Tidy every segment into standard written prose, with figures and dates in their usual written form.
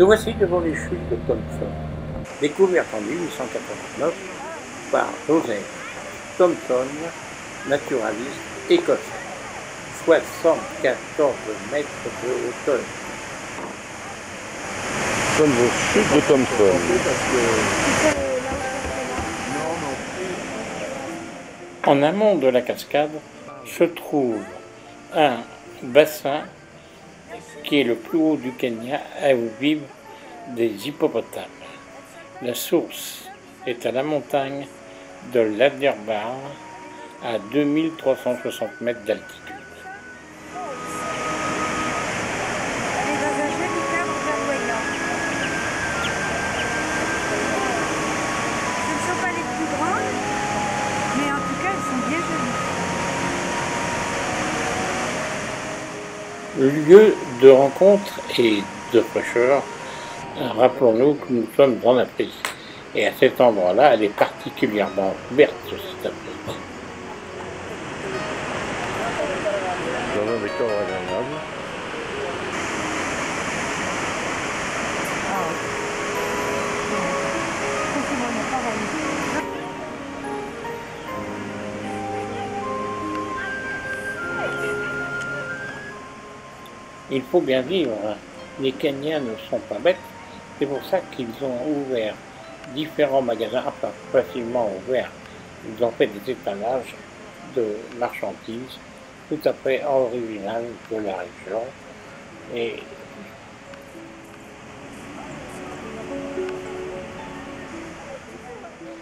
Nous voici devant les chutes de Thompson, découvertes en 1889 par Joseph Thomson, naturaliste écossais. 74 mètres de hauteur. Nous sommes aux chutes de Thompson. En amont de la cascade se trouve un bassin qui est le plus haut du Kenya, où vivent des hippopotames. La source est à la montagne de l'Adderbar, à 2360 mètres d'altitude. Ce ne sont pas les plus grandes, mais en tout cas, elles sont bien jolies. Lieu de rencontre et de fraîcheur, rappelons-nous que nous sommes en Afrique. Et à cet endroit-là, elle est particulièrement verte, cette Afrique. Dans un décor agréable. Il faut bien vivre, les Kenyans ne sont pas bêtes, c'est pour ça qu'ils ont ouvert différents magasins, enfin facilement ouverts. Ils ont fait des étalages de marchandises tout à fait originales de la région. Et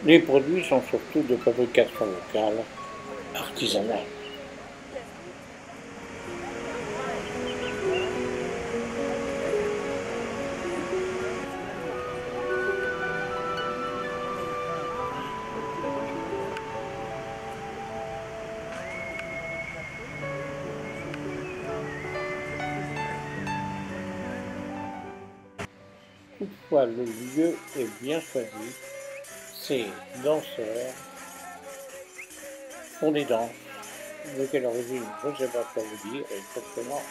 les produits sont surtout de fabrication locale, artisanale. Toutefois, le lieu est bien choisi. Ces danseurs font des danses. De quelle origine, je ne sais pas quoi vous dire exactement.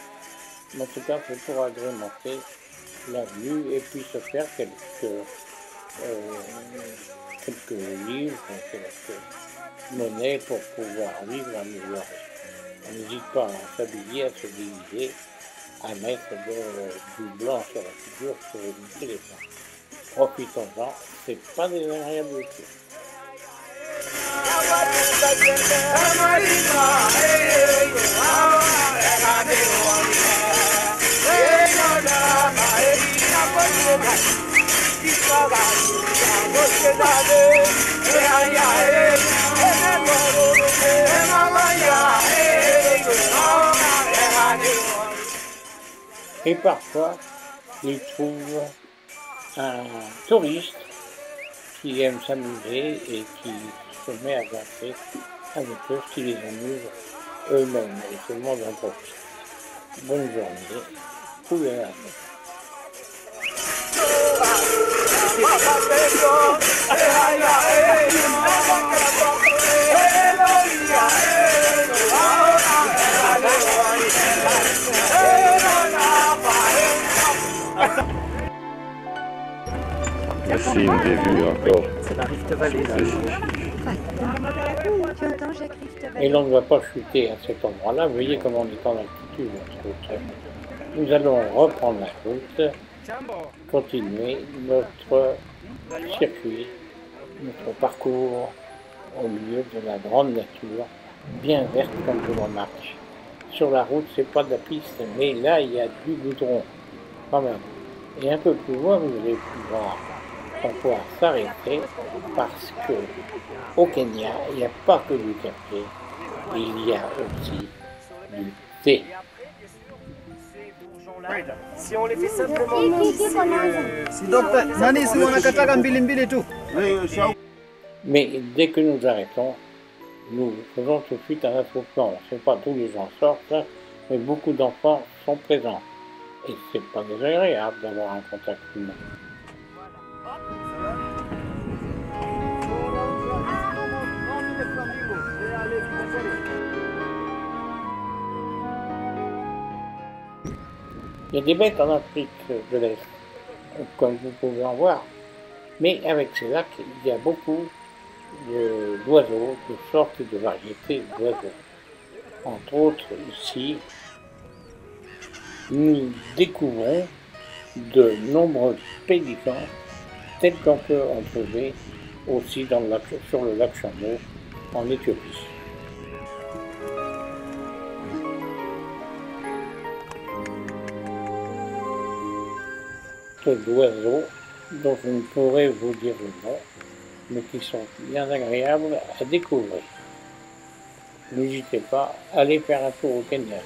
Mais en tout cas, c'est pour agrémenter la vue et puis se faire quelques livres, quelques monnaies pour pouvoir vivre à New York. On n'hésite pas à s'habiller, à se déguiser, à mettre du blanc sur la figure pour éviter les blancs. Profitons-en, c'est pas désagréable du tout. Et parfois, ils trouvent un touriste qui aime s'amuser et qui se met à danser avec eux, ce qui les amuse eux-mêmes. Et tout le monde en profite. Bonne journée. Pouvez aller. Voici une des vues encore. C'est la Rift Valley là. Et l'on ne va pas chuter à cet endroit-là. Vous voyez comment on est en altitude. Nous allons reprendre la route, continuer notre circuit, notre parcours au milieu de la grande nature, bien verte comme je le marche. Sur la route, c'est pas de la piste, mais là, il y a du goudron, quand même. Et un peu plus loin, vous allez pouvoir s'arrêter parce que au Kenya, il n'y a pas que du café, il y a aussi du thé. Si on les fait simplement. Mais dès que nous arrêtons, nous faisons tout de suite un attroupement. On ne sait pas, tous les gens sortent, mais beaucoup d'enfants sont présents. Et c'est pas désagréable d'avoir un contact humain. Il y a des bêtes en Afrique de l'Est. comme vous pouvez en voir. Mais avec ces lacs, il y a beaucoup d'oiseaux, de sortes et de variétés d'oiseaux. Entre autres, ici, nous découvrons de nombreux pélicans tels qu'on peut en trouver aussi sur le lac Chameau en Éthiopie. D'oiseaux dont je ne pourrais vous dire le nom, mais qui sont bien agréables à découvrir. N'hésitez pas à aller faire un tour au Kenya.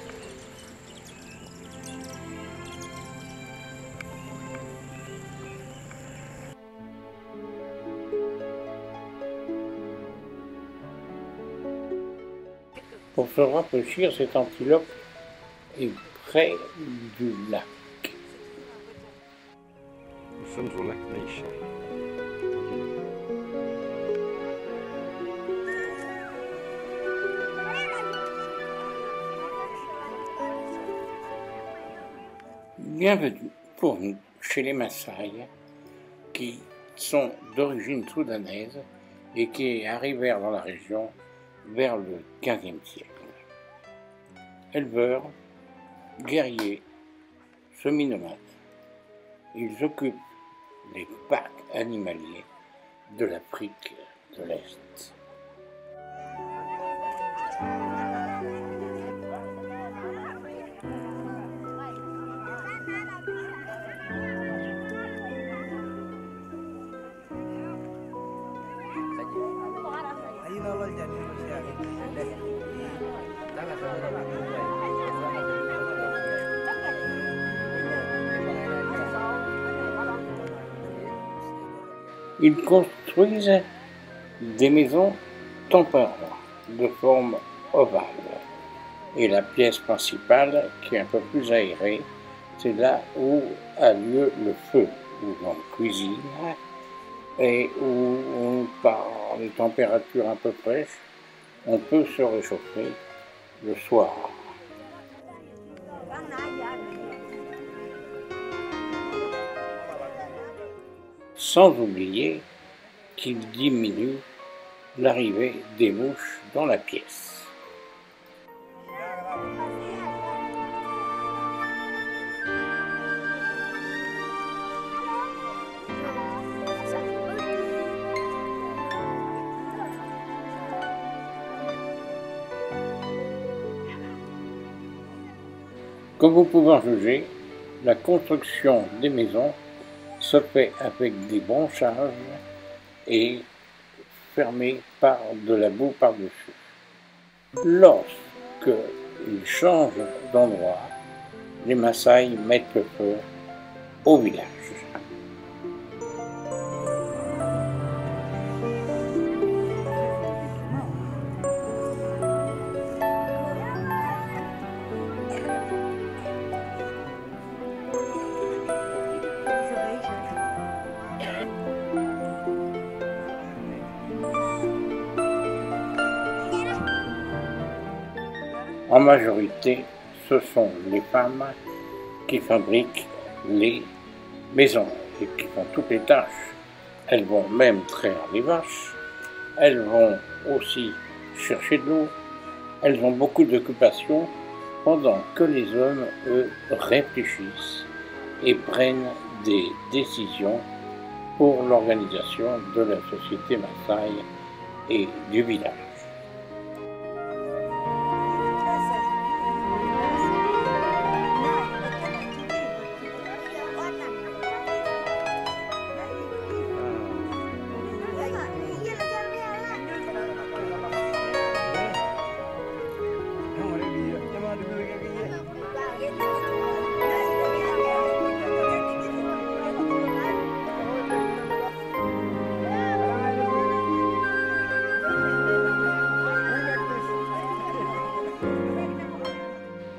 Pour se rafraîchir, cette antilope est près du lac. Nous sommes au lac Naïcha. Bienvenue pour nous chez les Maasai, qui sont d'origine soudanaise et qui arrivèrent dans la région vers le XVe siècle. Éleveurs, guerriers, semi-nomades, ils occupent les parcs animaliers de l'Afrique de l'Est. Ils construisent des maisons temporaires de forme ovale. Et la pièce principale, qui est un peu plus aérée, c'est là où a lieu le feu, où l'on cuisine et où, par les températures un peu fraîches, on peut se réchauffer le soir. Sans oublier qu'il diminue l'arrivée des mouches dans la pièce. Comme vous pouvez en juger, la construction des maisons se fait avec des branchages et fermé par de la boue par-dessus. Lorsqu'ils changent d'endroit, les Maasai mettent le feu au village. En majorité, ce sont les femmes qui fabriquent les maisons et qui font toutes les tâches. Elles vont même traire les vaches, elles vont aussi chercher de l'eau, elles ont beaucoup d'occupations pendant que les hommes, eux, réfléchissent et prennent des décisions pour l'organisation de la société Maasai et du village.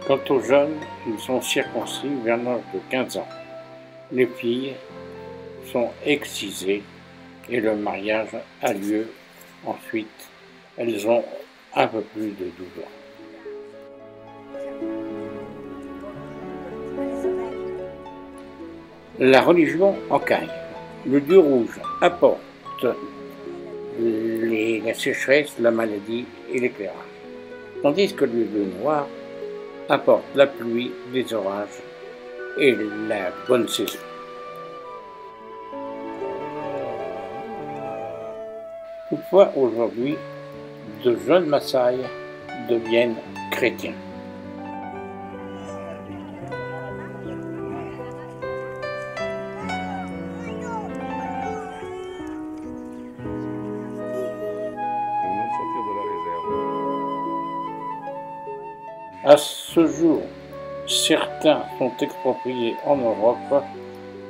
Quant aux jeunes, ils sont circoncis vers l'âge de 15 ans. Les filles sont excisées et le mariage a lieu ensuite. Elles ont un peu plus de 12 ans. La religion encaille. Le dieu rouge apporte la sécheresse, la maladie et l'éclairage, tandis que le dieu noir apporte la pluie, les orages et la bonne saison. Toutefois, aujourd'hui, de jeunes Maasai deviennent chrétiens. Non sortir de la réserve. À ce jour, certains sont expropriés en Europe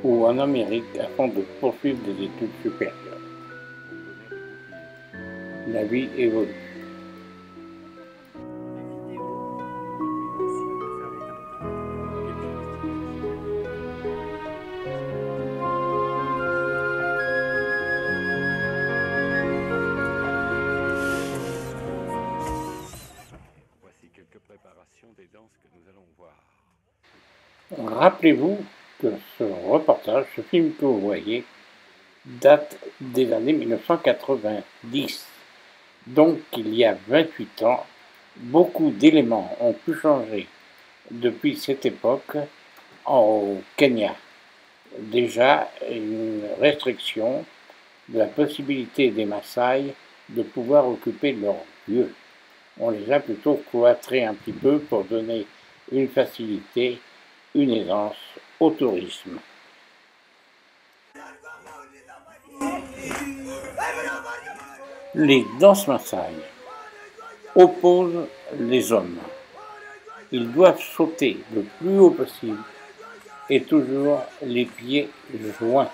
ou en Amérique afin de poursuivre des études supérieures. La vie évolue. Voici quelques préparations des danses que nous allons voir. Rappelez-vous que ce reportage, ce film que vous voyez, date des années 1990. Donc il y a 28 ans, beaucoup d'éléments ont pu changer depuis cette époque au Kenya. Déjà une restriction de la possibilité des Maasai de pouvoir occuper leurs lieux. On les a plutôt cloîtrés un petit peu pour donner une facilité, une aisance au tourisme. Les danses Maasai opposent les hommes. Ils doivent sauter le plus haut possible et toujours les pieds joints,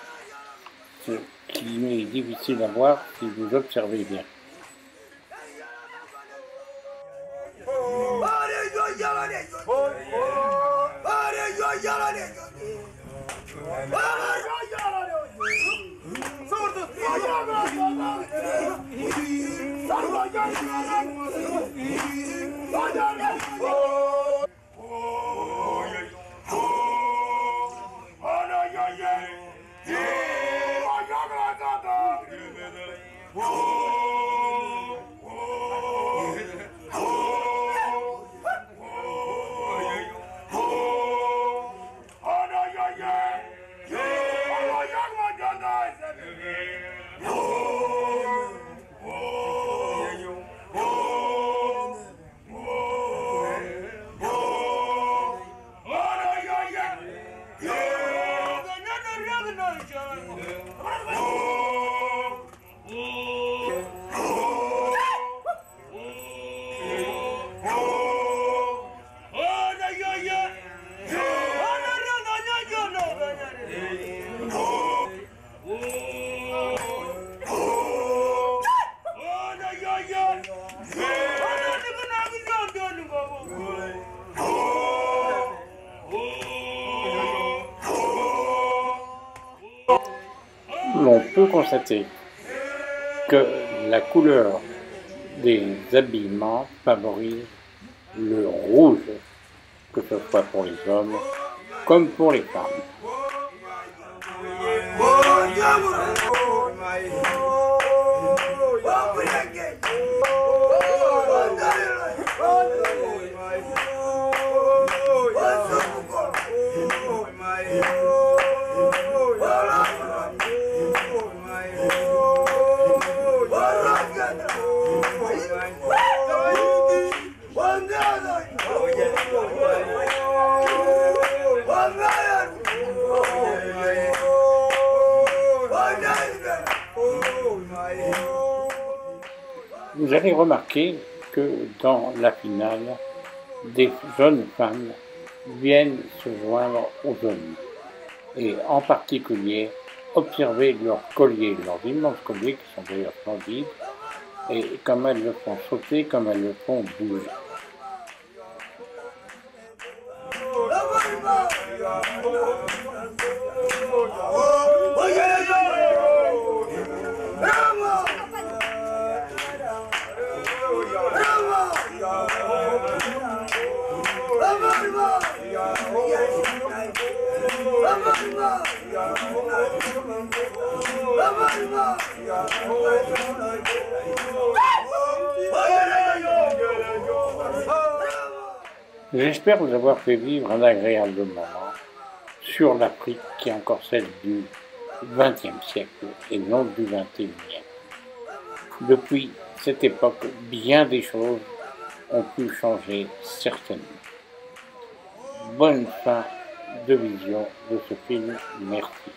ce qui est difficile à voir si vous observez bien. On peut constater que la couleur des habillements favorise le rouge, que ce soit pour les hommes comme pour les femmes. Vous allez remarquer que dans la finale, des jeunes femmes viennent se joindre aux hommes et en particulier observer leurs colliers, leurs immenses colliers qui sont d'ailleurs splendides, et comme elles le font sauter, comme elles le font bouger. Vamos! J'espère vous avoir fait vivre un agréable moment sur l'Afrique qui est encore celle du XXe siècle et non du XXIe. Depuis cette époque, bien des choses ont pu changer certainement. Bonne fin de vision de ce film, merci.